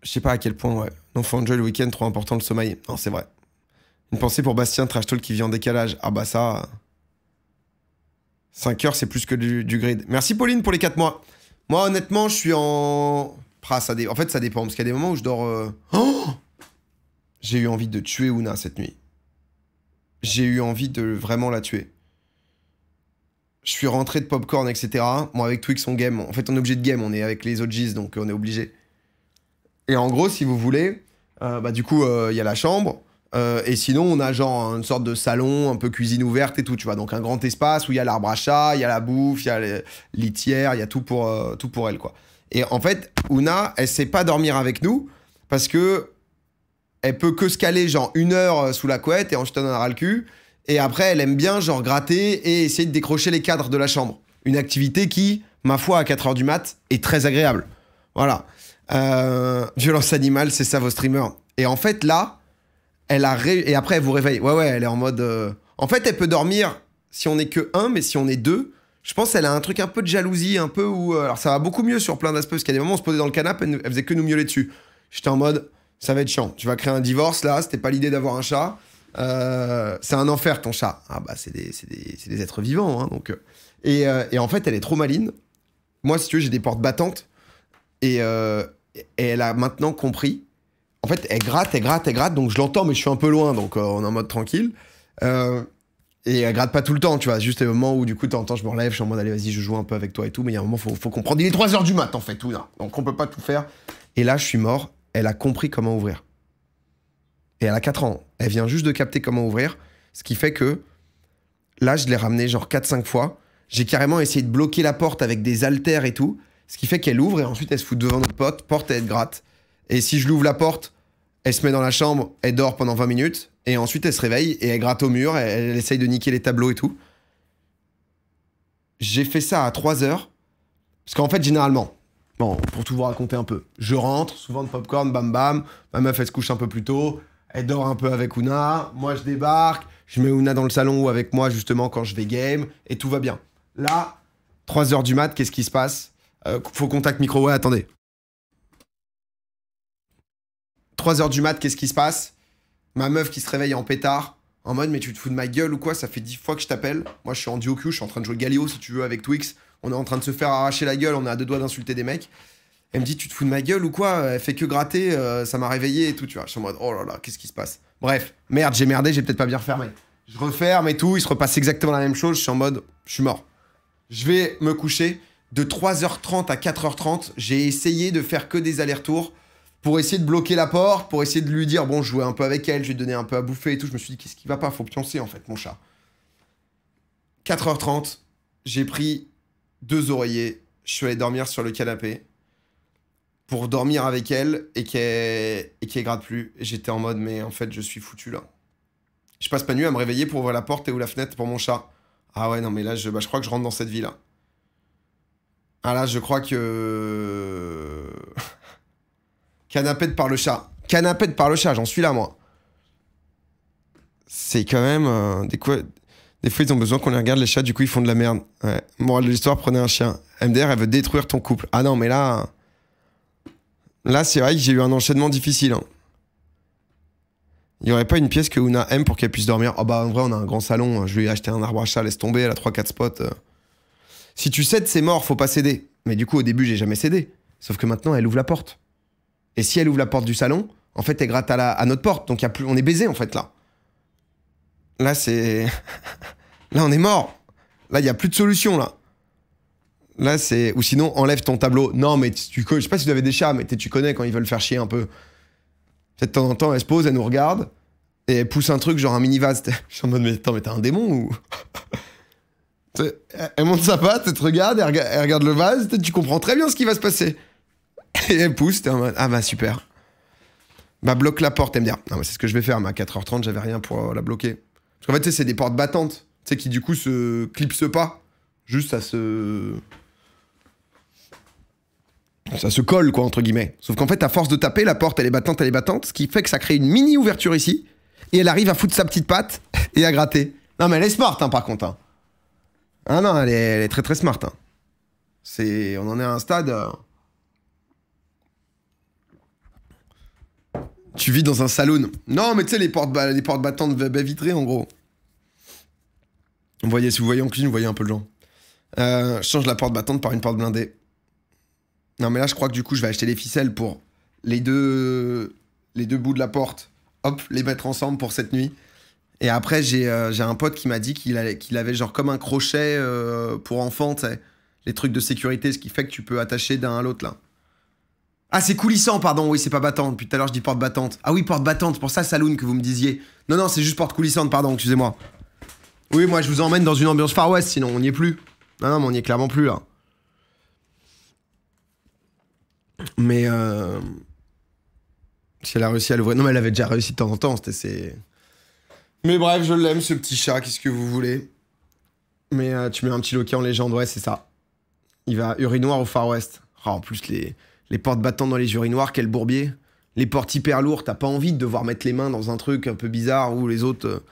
Je sais pas à quel point, ouais. Non, faut enjoy le week-end, trop important le sommeil. Non, c'est vrai. Une pensée pour Bastien, trash talk qui vit en décalage. Ah bah ça... 5 heures, c'est plus que du grid. Merci Pauline pour les 4 mois. Moi, honnêtement, je suis en... En fait, ça dépend. Parce qu'il y a des moments où je dors... Oh, j'ai eu envie de tuer Ouna cette nuit. J'ai eu envie de vraiment la tuer. Je suis rentré de popcorn, etc. Moi, avec Twix, on game. En fait, on est obligé de game. On est avec les OGs, donc on est obligé. Et en gros, si vous voulez, du coup, il y a la chambre. Et sinon, on a genre une sorte de salon, un peu cuisine ouverte et tout, tu vois. Donc, un grand espace où il y a l'arbre à chat, il y a la bouffe, il y a les litières, il y a tout pour elle, quoi. Et en fait, Ouna, elle sait pas dormir avec nous parce que elle peut que se caler genre 1 heure sous la couette et ensuite on en aura le cul. Et après, elle aime bien genre gratter et essayer de décrocher les cadres de la chambre. Une activité qui, ma foi, à 4h du mat, est très agréable. Voilà. Violence animale, c'est ça vos streamers. Et en fait, là, et après, elle vous réveille. Ouais, elle est en mode... En fait, elle peut dormir si on est que 1, mais si on est 2, je pense qu'elle a un truc un peu de jalousie, un peu où... Alors, ça va beaucoup mieux sur plein d'aspects, parce qu'il y a des moments où on se posait dans le canapé, elle faisait que nous miauler dessus. J'étais en mode, ça va être chiant. Tu vas créer un divorce, là, c'était pas l'idée d'avoir un chat. C'est un enfer, ton chat. Ah bah, c'est des êtres vivants, hein, donc... Et en fait, elle est trop maline. Moi, si tu veux, j'ai des portes battantes. Et elle a maintenant compris. En fait, elle gratte, donc je l'entends, mais je suis un peu loin, donc on est en mode tranquille. Et elle gratte pas tout le temps, tu vois. Juste les moments où, du coup, de temps en temps, je me relève, je suis en mode, allez, vas-y, je joue un peu avec toi et tout. Mais il y a un moment, faut comprendre. Il est 3h du mat, en fait, tout là. Donc on peut pas tout faire. Et là, je suis mort. Elle a compris comment ouvrir. Et elle a 4 ans. Elle vient juste de capter comment ouvrir. Ce qui fait que, là, je l'ai ramenée genre 4-5 fois. J'ai carrément essayé de bloquer la porte avec des haltères et tout. Ce qui fait qu'elle ouvre et ensuite, elle se fout devant notre porte et elle gratte. Et si je l'ouvre la porte, elle se met dans la chambre, elle dort pendant 20 minutes, et ensuite elle se réveille et elle gratte au mur, elle essaye de niquer les tableaux et tout. J'ai fait ça à 3h, parce qu'en fait, généralement, bon, pour tout vous raconter un peu, je rentre, souvent de popcorn, bam bam, ma meuf elle se couche un peu plus tôt, elle dort un peu avec Ouna, moi je débarque, je mets Ouna dans le salon ou avec moi justement quand je vais game, et tout va bien. Là, 3h du mat, qu'est-ce qui se passe? Faut contact micro, ouais, attendez. 3h du mat, qu'est-ce qui se passe? Ma meuf qui se réveille en pétard, en mode, mais tu te fous de ma gueule ou quoi? Ça fait 10 fois que je t'appelle. Moi, je suis en duo queue, je suis en train de jouer Galio, si tu veux, avec Twix. On est en train de se faire arracher la gueule, on est à 2 doigts d'insulter des mecs. Elle me dit, tu te fous de ma gueule ou quoi? Elle fait que gratter, ça m'a réveillé et tout, tu vois. Je suis en mode, oh là là, qu'est-ce qui se passe? Bref, merde, j'ai merdé, j'ai peut-être pas bien refermé. Je referme et tout, il se repasse exactement la même chose, je suis en mode, je suis mort. Je vais me coucher. De 3h30 à 4h30, j'ai essayé de faire que des allers-retours pour essayer de bloquer la porte, pour essayer de lui dire, bon, je jouais un peu avec elle, je lui donnais un peu à bouffer et tout. Je me suis dit, qu'est-ce qui va pas? Faut pioncer, en fait, mon chat. 4h30, j'ai pris 2 oreillers, je suis allé dormir sur le canapé pour dormir avec elle et qu'elle gratte plus. Et j'étais en mode, mais en fait, je suis foutu, là. Je passe pas nuit à me réveiller pour ouvrir la porte et ou la fenêtre pour mon chat. Ah ouais, non, mais là, je crois que je rentre dans cette vie-là. Ah là, je crois que... Canapette par le chat. Canapette par le chat, j'en suis là, moi. C'est quand même... Des fois, ils ont besoin qu'on les regarde, les chats, du coup, ils font de la merde. Ouais. Morale de l'histoire, prenez un chien. MDR, elle veut détruire ton couple. Ah non, mais là... Là, c'est vrai que j'ai eu un enchaînement difficile. Hein. Il n'y aurait pas une pièce que Ouna aime pour qu'elle puisse dormir? Oh bah, en vrai, on a un grand salon. Je lui ai acheté un arbre à chat, laisse tomber, elle a 3-4 spots. Si tu cèdes, c'est mort, faut pas céder. Mais du coup, au début, j'ai jamais cédé. Sauf que maintenant, elle ouvre la porte. Et si elle ouvre la porte du salon, en fait, elle gratte à notre porte. Donc, on est baisé, en fait, là. Là, c'est... Là, on est mort. Là, il n'y a plus de solution, là. Là, c'est... Ou sinon, enlève ton tableau. Non, mais je sais pas si tu avais des chats, mais tu connais quand ils veulent faire chier un peu. Peut-être de temps en temps, elle se pose, elle nous regarde, et elle pousse un truc, genre un mini-vase. Je suis en mode, mais attends, mais t'es un démon ou... Elle monte sa patte, elle te regarde, elle regarde le vase, tu comprends très bien ce qui va se passer. Et elle pousse, t'es en mode, ah bah super. Bah bloque la porte, elle me dit, non mais c'est ce que je vais faire, mais à 4h30, j'avais rien pour la bloquer. Parce qu'en fait, tu sais, c'est des portes battantes, tu sais, qui du coup se clipsent pas. Juste, ça se colle, quoi, entre guillemets. Sauf qu'en fait, à force de taper, la porte, elle est battante, ce qui fait que ça crée une mini ouverture ici, et elle arrive à foutre sa petite patte et à gratter. Non mais elle est smart, hein, par contre, hein. Ah non, elle est très très smart. Hein. On en est à un stade... Tu vis dans un saloon. Non, mais tu sais, les portes battantes baies vitrées, en gros. Vous voyez, si vous voyez en cuisine, vous voyez un peu le genre. Je change la porte battante par une porte blindée. Non, mais là, je crois que du coup, je vais acheter les ficelles pour les deux bouts de la porte. Hop, les mettre ensemble pour cette nuit. Et après, j'ai un pote qui m'a dit qu'il avait genre comme un crochet pour enfants, tu sais. Les trucs de sécurité, ce qui fait que tu peux attacher d'un à l'autre, là. Ah, c'est coulissant, pardon, oui, c'est pas battante. Depuis tout à l'heure, je dis porte battante. Ah oui, porte battante, pour ça, saloon que vous me disiez. Non, non, c'est juste porte coulissante, pardon, excusez-moi. Oui, moi, je vous emmène dans une ambiance Far West, sinon on n'y est plus. Non, non, mais on n'y est clairement plus, là. Mais, si elle a réussi à l'ouvrir... Non, mais elle avait déjà réussi de temps en temps, c'était... Mais bref, je l'aime, ce petit chat, qu'est-ce que vous voulez. Mais tu mets un petit loquet en légende, ouais, c'est ça. Il va urinoir au Far West. Oh, en plus, les portes battantes dans les urinoirs, quel bourbier. Les portes hyper lourdes, t'as pas envie de devoir mettre les mains dans un truc un peu bizarre où les autres...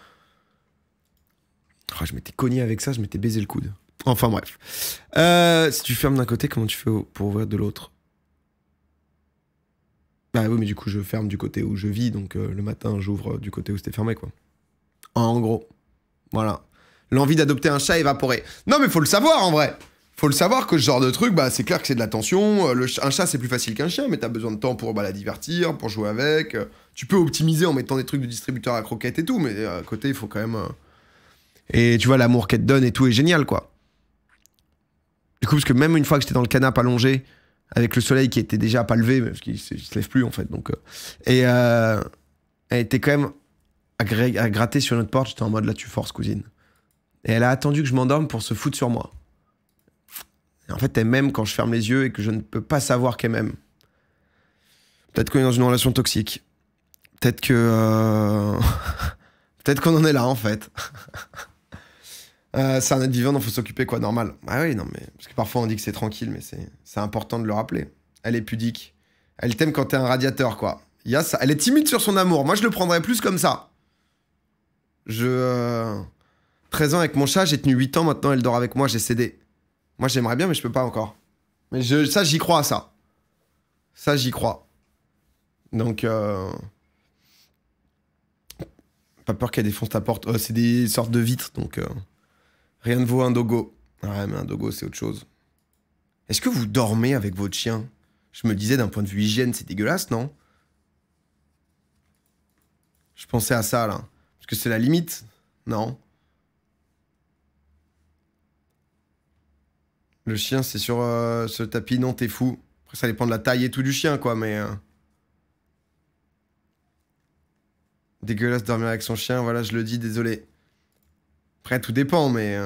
Oh, je m'étais cogné avec ça, je m'étais baisé le coude. Enfin bref. Si tu fermes d'un côté, comment tu fais pour ouvrir de l'autre? Bah oui, mais du coup, je ferme du côté où je vis, donc le matin, j'ouvre du côté où c'était fermé, quoi. En gros. Voilà. L'envie d'adopter un chat évaporé. Non, mais faut le savoir, en vrai. Faut le savoir que ce genre de truc, bah, c'est clair que c'est de l'attention. Un chat, c'est plus facile qu'un chien, mais t'as besoin de temps pour la divertir, pour jouer avec. Tu peux optimiser en mettant des trucs de distributeur à croquettes et tout, mais à côté, il faut quand même... Et tu vois, l'amour qu'elle te donne et tout est génial, quoi. Du coup, parce que même une fois que j'étais dans le canapé allongé, avec le soleil qui était déjà pas levé, parce qu'il se lève plus, en fait, donc... elle était quand même à gratter sur notre porte. J'étais en mode, là, tu forces, cousine. Et elle a attendu que je m'endorme pour se foutre sur moi. Et en fait, elle m'aime quand je ferme les yeux et que je ne peux pas savoir qu'elle m'aime. Peut-être qu'on est dans une relation toxique. Peut-être que... Peut-être qu'on en est là, en fait. C'est un être vivant dont il faut s'occuper, quoi, normal. Ah oui, non, mais... Parce que parfois, on dit que c'est tranquille, mais c'est important de le rappeler. Elle est pudique. Elle t'aime quand t'es un radiateur, quoi. Il y a ça. Elle est timide sur son amour. Moi, je le prendrais plus comme ça. 13 ans avec mon chat, j'ai tenu 8 ans, maintenant elle dort avec moi, j'ai cédé. Moi j'aimerais bien, mais je peux pas encore. Mais ça, j'y crois, ça. Ça, j'y crois. Donc, pas peur qu'elle défonce ta porte. C'est des sortes de vitres, donc rien ne vaut un dogo. Ouais, mais un dogo, c'est autre chose. Est-ce que vous dormez avec votre chien? Je me disais, d'un point de vue hygiène, c'est dégueulasse, non? Je pensais à ça, là. Parce que c'est la limite, non? Le chien, c'est sur ce tapis, non, t'es fou. Après, ça dépend de la taille et tout du chien, quoi, mais... Dégueulasse dormir avec son chien, voilà, je le dis, désolé. Après, tout dépend, mais...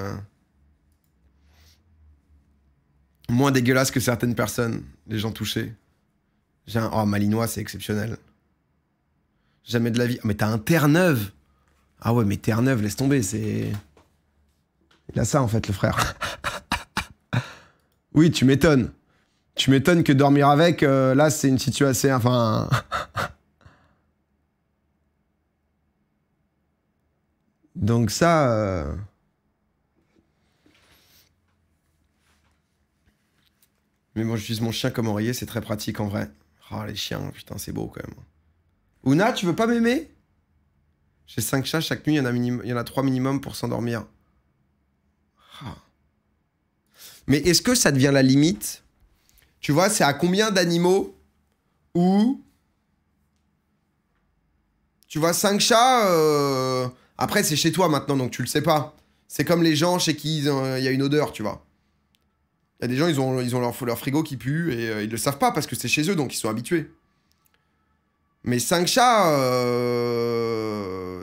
Moins dégueulasse que certaines personnes, les gens touchés. Oh, Malinois, c'est exceptionnel. Jamais de la vie. Oh, mais t'as un Terre-Neuve. Ah ouais, mais Terre-Neuve, laisse tomber, c'est... Il a ça, en fait, le frère. Oui, tu m'étonnes. Tu m'étonnes que dormir avec, là, c'est une situation... Enfin... Donc ça... Mais moi, j'utilise mon chien comme oreiller, c'est très pratique, en vrai. Oh, les chiens, putain, c'est beau, quand même. Ouna, tu veux pas m'aimer? J'ai 5 chats, chaque nuit, il y en a 3 minimum pour s'endormir. Ah. Mais est-ce que ça devient la limite? Tu vois, c'est à combien d'animaux où... Tu vois, 5 chats... Après, c'est chez toi maintenant, donc tu le sais pas. C'est comme les gens chez qui il y a une odeur, tu vois. Il y a des gens, ils ont leur frigo qui pue et ils le savent pas parce que c'est chez eux, donc ils sont habitués. Mais 5 chats...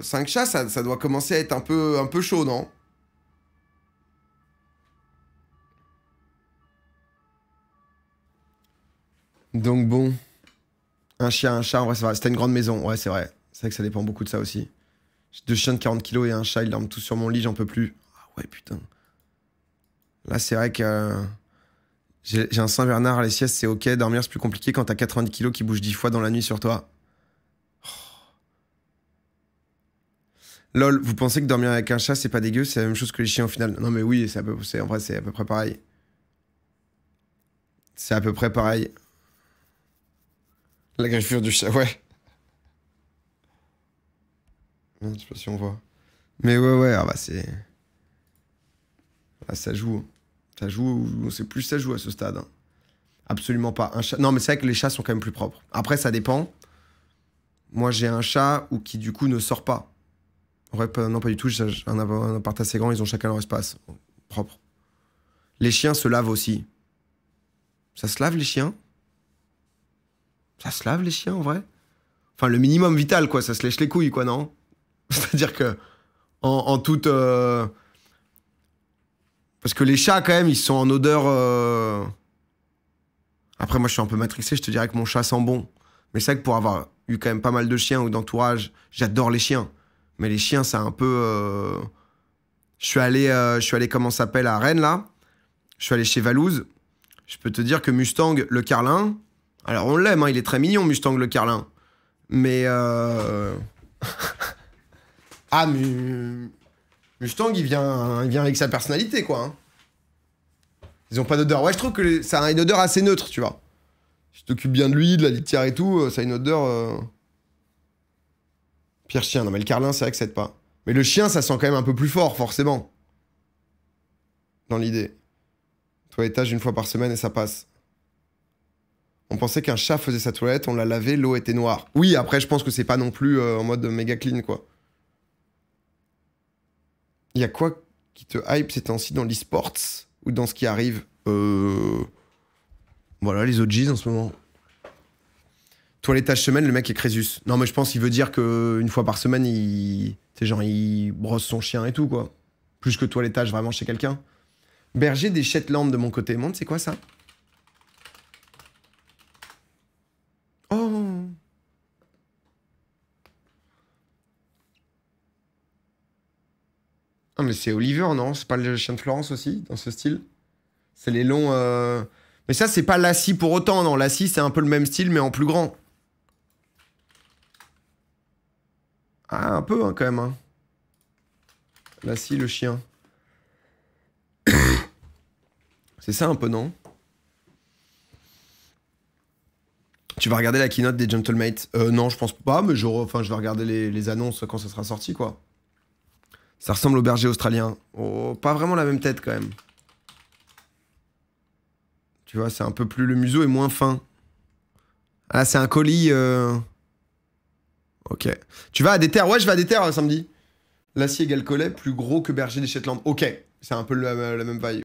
5 chats, ça doit commencer à être un peu chaud, non? Donc bon... Un chien, un chat, en vrai, c'est vrai. C'était une grande maison, ouais, c'est vrai. C'est vrai que ça dépend beaucoup de ça aussi. J'ai 2 chiens de 40 kilos et un chat, ils dorment tous sur mon lit, j'en peux plus. Ah ouais, putain. Là, c'est vrai que... J'ai un Saint-Bernard, les siestes, c'est ok. Dormir, c'est plus compliqué quand t'as 90 kilos qui bougent 10 fois dans la nuit sur toi. Oh. Lol, vous pensez que dormir avec un chat, c'est pas dégueu? C'est la même chose que les chiens au final. Non mais oui, en vrai, c'est à peu près pareil. C'est à peu près pareil. La griffure du chat, ouais. Je sais pas si on voit. Mais ouais, ah bah c'est... Ah, ça joue. Ça joue, on sait plus ça joue à ce stade. Hein. Absolument pas. Un chat... Non, mais c'est vrai que les chats sont quand même plus propres. Après, ça dépend. Moi, j'ai un chat ou qui, du coup, ne sort pas. Ouais, non, pas du tout. J'ai un appart assez grand, ils ont chacun leur espace. Propre. Les chiens se lavent aussi. Ça se lave, les chiens? Ça se lave, les chiens, en vrai? Enfin, le minimum vital, quoi. Ça se lèche les couilles, quoi, non? C'est-à-dire que, en toute... Parce que les chats, quand même, ils sont en odeur... Après, moi, je suis un peu matrixé, je te dirais que mon chat sent bon. Mais c'est vrai que pour avoir eu quand même pas mal de chiens ou d'entourage, j'adore les chiens. Mais les chiens, c'est un peu... Je suis allé, comment ça s'appelle, à Rennes, là. Je suis allé chez Valouz. Je peux te dire que Mustang, le Carlin... Alors, on l'aime, hein, il est très mignon, Mustang, le Carlin. Mais... Ah, mais... Mustang, il vient avec sa personnalité, quoi. Hein. Ils ont pas d'odeur. Ouais, je trouve que ça a une odeur assez neutre, tu vois. Si tu t'occupes bien de lui, de la litière et tout, ça a une odeur... Pire chien. Non, mais le Carlin, c'est vrai que ça aide pas. Mais le chien, ça sent quand même un peu plus fort, forcément. Dans l'idée. Toilettage une fois par semaine et ça passe. On pensait qu'un chat faisait sa toilette, on l'a lavé, l'eau était noire. Oui, après, je pense que c'est pas non plus en mode méga clean, quoi. Il y a quoi qui te hype ces temps-ci dans l'e-sports ou dans ce qui arrive Voilà, les OGs en ce moment. Toilettage semaine, le mec est Crésus. Non, mais je pense qu'il veut dire qu'une fois par semaine, il brosse son chien et tout, quoi. Plus que toilettage vraiment chez quelqu'un. Berger des Shetland de mon côté. Montre, c'est quoi ça? Oh! Ah, mais c'est Oliver, non? C'est pas le chien de Florence aussi, dans ce style? C'est les longs... Mais ça, c'est pas Lassie pour autant, non. Lassie, c'est un peu le même style, mais en plus grand. Ah, un peu, hein, quand même. Hein. Lassie, le chien. C'est ça, un peu, non? Tu vas regarder la keynote des Gentlemates? Non, je pense pas, mais je vais regarder les annonces quand ça sera sorti, quoi. Ça ressemble au berger australien. Oh, pas vraiment la même tête, quand même. Tu vois, c'est un peu plus... Le museau est moins fin. Ah, c'est un colis... Ok. Tu vas à des terres? Ouais, je vais à des terres samedi. L'acier égale collet, plus gros que berger des Shetland. Ok. C'est un peu la même vibe.